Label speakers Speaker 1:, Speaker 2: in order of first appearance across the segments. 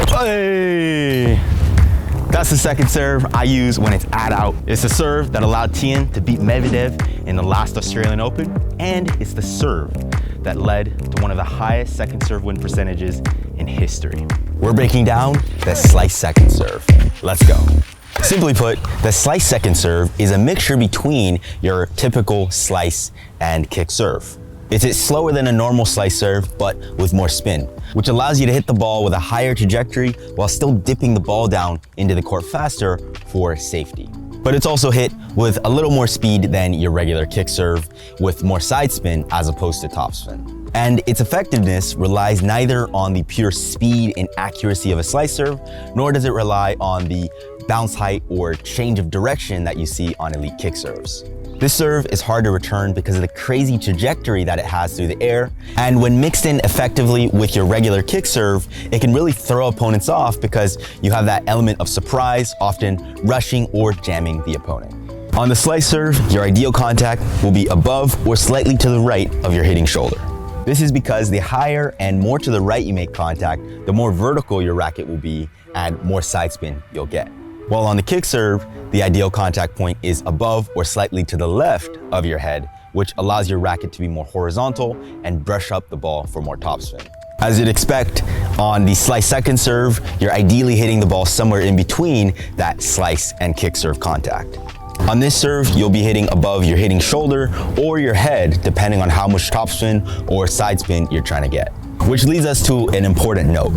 Speaker 1: Hey! That's the second serve I use when it's out. It's the serve that allowed Tien to beat Medvedev in the last Australian Open, and it's the serve that led to one of the highest second serve win percentages in history. We're breaking down the slice second serve. Let's go. Simply put, the slice second serve is a mixture between your typical slice and kick serve. It's slower than a normal slice serve, but with more spin, which allows you to hit the ball with a higher trajectory while still dipping the ball down into the court faster for safety. But it's also hit with a little more speed than your regular kick serve, with more side spin as opposed to top spin. And its effectiveness relies neither on the pure speed and accuracy of a slice serve, nor does it rely on the bounce height or change of direction that you see on elite kick serves. This serve is hard to return because of the crazy trajectory that it has through the air, and when mixed in effectively with your regular kick serve, it can really throw opponents off because you have that element of surprise, often rushing or jamming the opponent. On the slice serve, your ideal contact will be above or slightly to the right of your hitting shoulder. This is because the higher and more to the right you make contact, the more vertical your racket will be and more side spin you'll get. While on the kick serve, the ideal contact point is above or slightly to the left of your head, which allows your racket to be more horizontal and brush up the ball for more topspin. As you'd expect, on the slice second serve, you're ideally hitting the ball somewhere in between that slice and kick serve contact. On this serve, you'll be hitting above your hitting shoulder or your head, depending on how much topspin or side spin you're trying to get. Which leads us to an important note.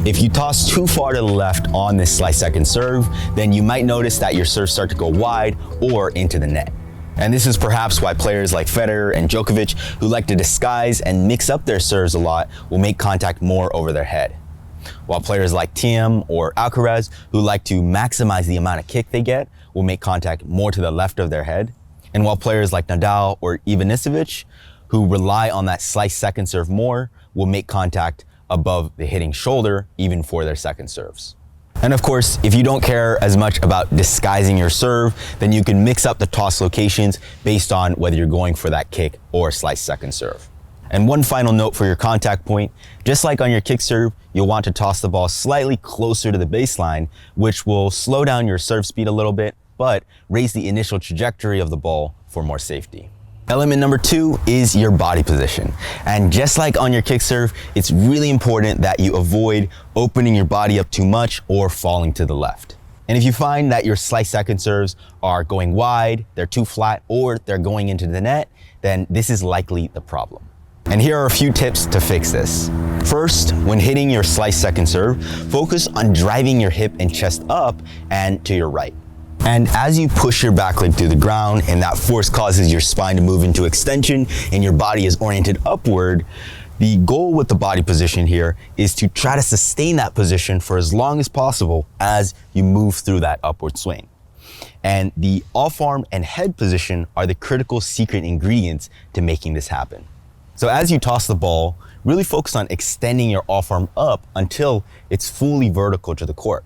Speaker 1: If you toss too far to the left on this slice second serve, then you might notice that your serves start to go wide or into the net. And this is perhaps why players like Federer and Djokovic, who like to disguise and mix up their serves a lot, will make contact more over their head. While players like Thiem or Alcaraz, who like to maximize the amount of kick they get, will make contact more to the left of their head. And while players like Nadal or Ivanisevic, who rely on that slice second serve more, will make contact above the hitting shoulder even for their second serves. And of course, if you don't care as much about disguising your serve, then you can mix up the toss locations based on whether you're going for that kick or slice second serve. And one final note for your contact point, just like on your kick serve, you'll want to toss the ball slightly closer to the baseline, which will slow down your serve speed a little bit, but raise the initial trajectory of the ball for more safety. Element number 2 is your body position. And just like on your kick serve, it's really important that you avoid opening your body up too much or falling to the left. And if you find that your slice second serves are going wide, they're too flat, or they're going into the net, then this is likely the problem. And here are a few tips to fix this. First, when hitting your slice second serve, focus on driving your hip and chest up and to your right. And as you push your back leg through the ground and that force causes your spine to move into extension and your body is oriented upward, the goal with the body position here is to try to sustain that position for as long as possible as you move through that upward swing. And the off arm and head position are the critical secret ingredients to making this happen. So as you toss the ball, really focus on extending your off arm up until it's fully vertical to the court.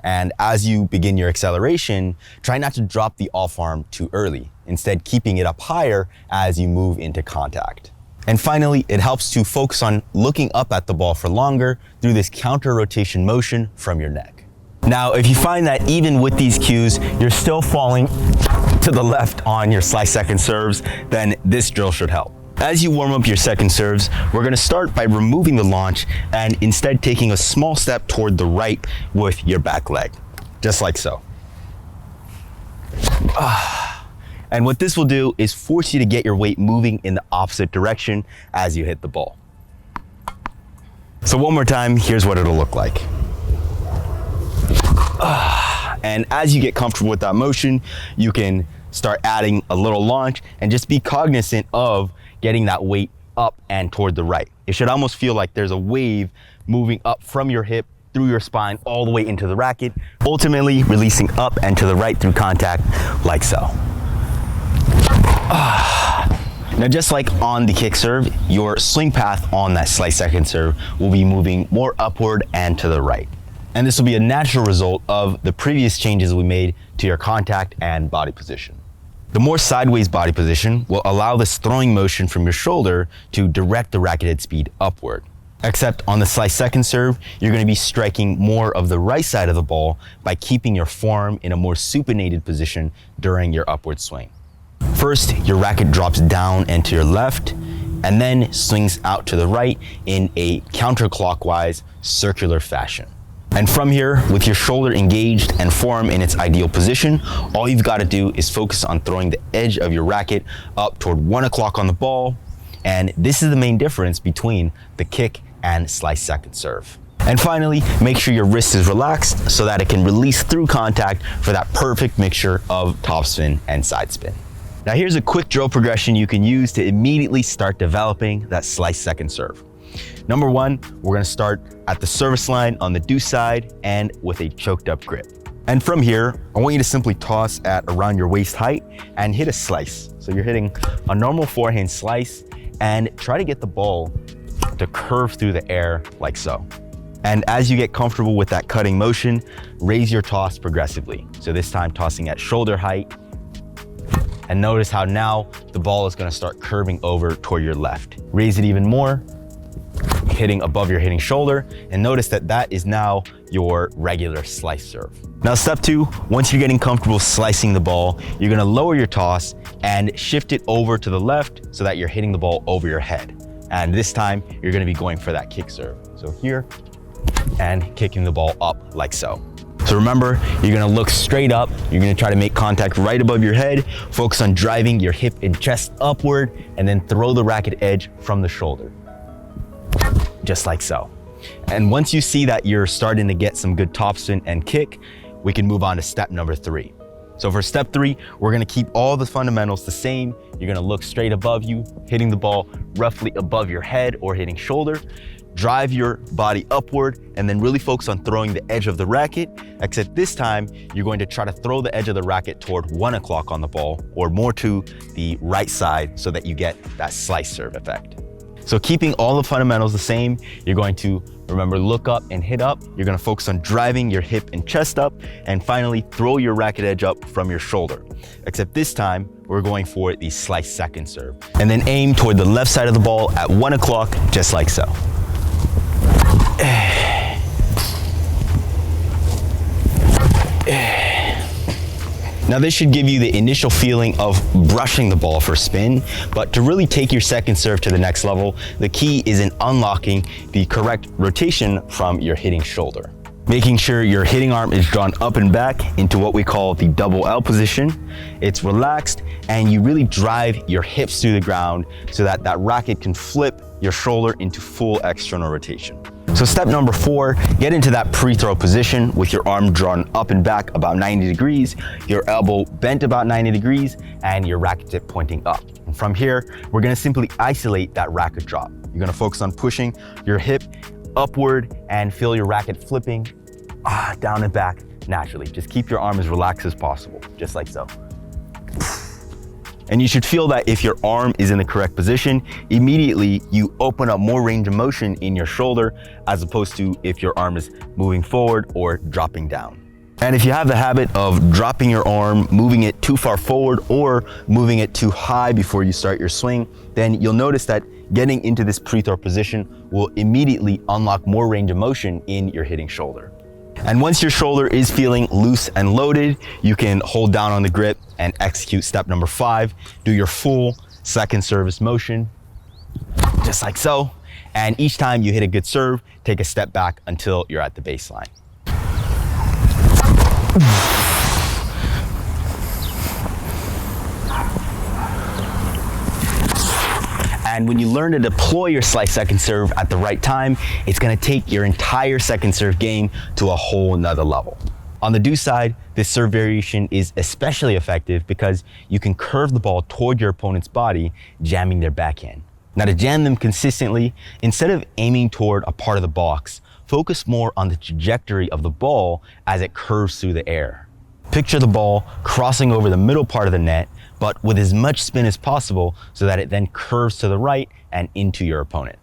Speaker 1: And as you begin your acceleration, try not to drop the off arm too early, instead keeping it up higher as you move into contact. And finally, it helps to focus on looking up at the ball for longer through this counter rotation motion from your neck. Now, if you find that even with these cues, you're still falling to the left on your slice second serves, then this drill should help. As you warm up your second serves, we're gonna start by removing the launch and instead taking a small step toward the right with your back leg, just like so. And what this will do is force you to get your weight moving in the opposite direction as you hit the ball. So one more time, here's what it'll look like. And as you get comfortable with that motion, you can start adding a little launch and just be cognizant of getting that weight up and toward the right. It should almost feel like there's a wave moving up from your hip through your spine all the way into the racket, ultimately releasing up and to the right through contact like so. Now, just like on the kick serve, your swing path on that slice second serve will be moving more upward and to the right. And this will be a natural result of the previous changes we made to your contact and body position. The more sideways body position will allow this throwing motion from your shoulder to direct the racket head speed upward. Except on the slice second serve, you're going to be striking more of the right side of the ball by keeping your forearm in a more supinated position during your upward swing. First, your racket drops down and to your left, and then swings out to the right in a counterclockwise circular fashion. And from here, with your shoulder engaged and forearm in its ideal position, all you've got to do is focus on throwing the edge of your racket up toward 1 o'clock on the ball. And this is the main difference between the kick and slice second serve. And finally, make sure your wrist is relaxed so that it can release through contact for that perfect mixture of topspin and side spin. Now here's a quick drill progression you can use to immediately start developing that slice second serve. Number one, we're gonna start at the service line on the deuce side and with a choked up grip. And from here, I want you to simply toss at around your waist height and hit a slice. So you're hitting a normal forehand slice and try to get the ball to curve through the air like so. And as you get comfortable with that cutting motion, raise your toss progressively. So this time tossing at shoulder height, and notice how now the ball is gonna start curving over toward your left. Raise it even more, hitting above your hitting shoulder, and notice that that is now your regular slice serve. Now step two, once you're getting comfortable slicing the ball, you're gonna lower your toss and shift it over to the left so that you're hitting the ball over your head. And this time, you're gonna be going for that kick serve. So here, and kicking the ball up like so. So remember, you're gonna look straight up, you're gonna try to make contact right above your head, focus on driving your hip and chest upward, and then throw the racket edge from the shoulder. Just like so. And once you see that you're starting to get some good topspin and kick, we can move on to step number three. So for step three, we're gonna keep all the fundamentals the same. You're gonna look straight above you, hitting the ball roughly above your head or hitting shoulder. Drive your body upward and then really focus on throwing the edge of the racket, except this time, you're going to try to throw the edge of the racket toward 1 o'clock on the ball or more to the right side so that you get that slice serve effect. So keeping all the fundamentals the same, you're going to remember, look up and hit up. You're gonna focus on driving your hip and chest up, and finally throw your racket edge up from your shoulder. Except this time, we're going for the slice second serve. And then aim toward the left side of the ball at 1 o'clock, just like so. Now this should give you the initial feeling of brushing the ball for spin, but to really take your second serve to the next level, the key is in unlocking the correct rotation from your hitting shoulder. Making sure your hitting arm is drawn up and back into what we call the double L position. It's relaxed and you really drive your hips through the ground so that that racket can flip your shoulder into full external rotation. So step number four, get into that pre-throw position with your arm drawn up and back about 90 degrees, your elbow bent about 90 degrees, and your racket tip pointing up. And from here, we're gonna simply isolate that racket drop. You're gonna focus on pushing your hip upward and feel your racket flipping down and back naturally. Just keep your arm as relaxed as possible, just like so. And you should feel that if your arm is in the correct position, immediately you open up more range of motion in your shoulder as opposed to if your arm is moving forward or dropping down. And if you have the habit of dropping your arm, moving it too far forward or moving it too high before you start your swing, then you'll notice that getting into this pre-throw position will immediately unlock more range of motion in your hitting shoulder. And once your shoulder is feeling loose and loaded, you can hold down on the grip and execute step number 5. Do your full second service motion, just like so. And each time you hit a good serve, take a step back until you're at the baseline. And when you learn to deploy your slice second serve at the right time, it's gonna take your entire second serve game to a whole nother level. On the deuce side, this serve variation is especially effective because you can curve the ball toward your opponent's body, jamming their backhand. Now to jam them consistently, instead of aiming toward a part of the box, focus more on the trajectory of the ball as it curves through the air. Picture the ball crossing over the middle part of the net, but with as much spin as possible so that it then curves to the right and into your opponent.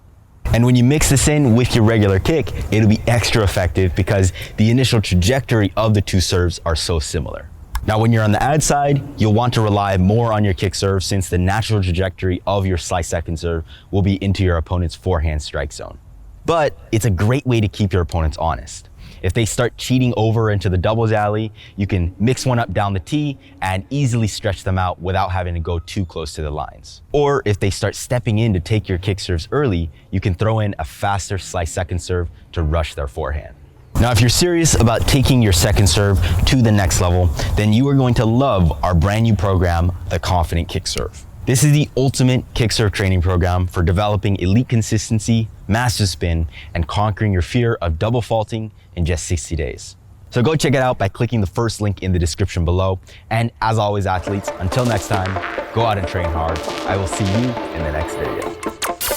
Speaker 1: And when you mix this in with your regular kick, it'll be extra effective because the initial trajectory of the two serves are so similar. Now, when you're on the ad side, you'll want to rely more on your kick serve since the natural trajectory of your slice second serve will be into your opponent's forehand strike zone. But it's a great way to keep your opponents honest. If they start cheating over into the doubles alley, you can mix one up down the tee and easily stretch them out without having to go too close to the lines. Or if they start stepping in to take your kick serves early, you can throw in a faster slice second serve to rush their forehand. Now, if you're serious about taking your second serve to the next level, then you are going to love our brand new program, the Confident Kick Serve. This is the ultimate kick serve training program for developing elite consistency, master spin, and conquering your fear of double faulting in just 60 days. So go check it out by clicking the first link in the description below. And as always, athletes, until next time, go out and train hard. I will see you in the next video.